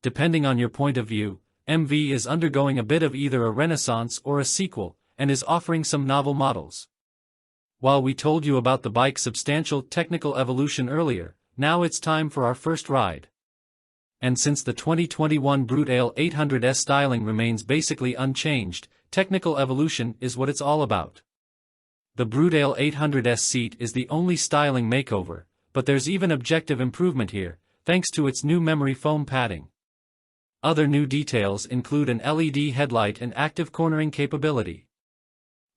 Depending on your point of view, MV is undergoing a bit of either a renaissance or a sequel, and is offering some novel models. While we told you about the bike's substantial technical evolution earlier, now it's time for our first ride. And since the 2021 Brutale 800S styling remains basically unchanged, technical evolution is what it's all about. The Brutale 800S seat is the only styling makeover, but there's even objective improvement here, thanks to its new memory foam padding. Other new details include an LED headlight and active cornering capability.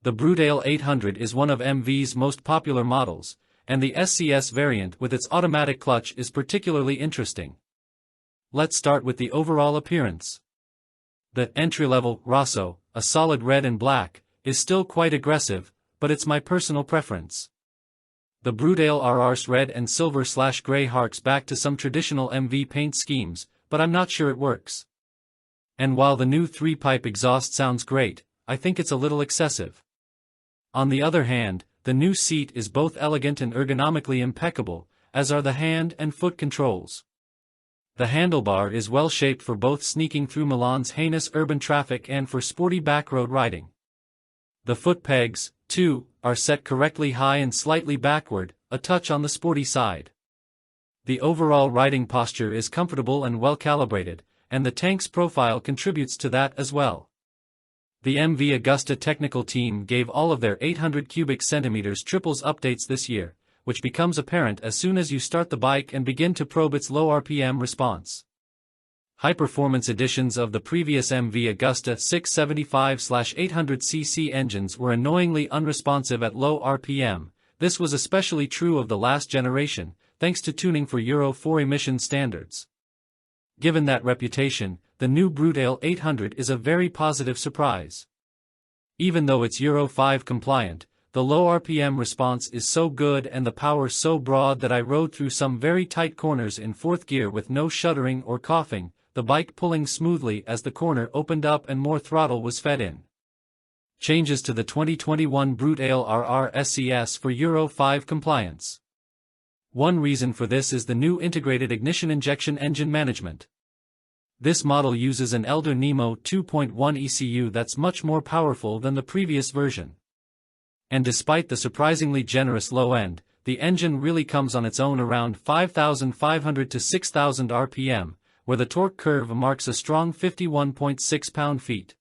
The Brutale 800 is one of MV's most popular models, and the SCS variant with its automatic clutch is particularly interesting. Let's start with the overall appearance. The entry-level Rosso, a solid red and black, is still quite aggressive, but it's my personal preference. The Brutale RR's red and silver/gray harks back to some traditional MV paint schemes, but I'm not sure it works. And while the new 3-pipe exhaust sounds great, I think it's a little excessive. On the other hand, the new seat is both elegant and ergonomically impeccable, as are the hand and foot controls. The handlebar is well shaped for both sneaking through Milan's heinous urban traffic and for sporty backroad riding. The foot pegs, too, are set correctly high and slightly backward, a touch on the sporty side. The overall riding posture is comfortable and well calibrated, and the tank's profile contributes to that as well. The MV Agusta technical team gave all of their 800 cubic centimeters triples updates this year, which becomes apparent as soon as you start the bike and begin to probe its low RPM response. High-performance editions of the previous MV Agusta 675/800cc engines were annoyingly unresponsive at low RPM. This was especially true of the last generation, thanks to tuning for Euro 4 emission standards. Given that reputation, the new Brutale 800 is a very positive surprise. Even though it's Euro 5 compliant, the low RPM response is so good and the power so broad that I rode through some very tight corners in 4th gear with no shuddering or coughing, the bike pulling smoothly as the corner opened up and more throttle was fed in. Changes to the 2021 Brutale RR SCS for Euro 5 compliance. One reason for this is the new integrated ignition injection engine management. This model uses an Elder Nemo 2.1 ECU that's much more powerful than the previous version. And despite the surprisingly generous low end, the engine really comes on its own around 5,500 to 6,000 RPM, where the torque curve marks a strong 51.6 pound-feet.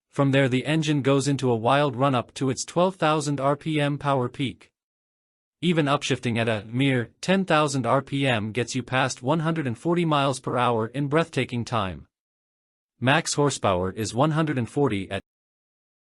From there the engine goes into a wild run-up to its 12,000 RPM power peak. Even upshifting at a mere 10,000 RPM gets you past 140 miles per hour in breathtaking time. Max horsepower is 140 at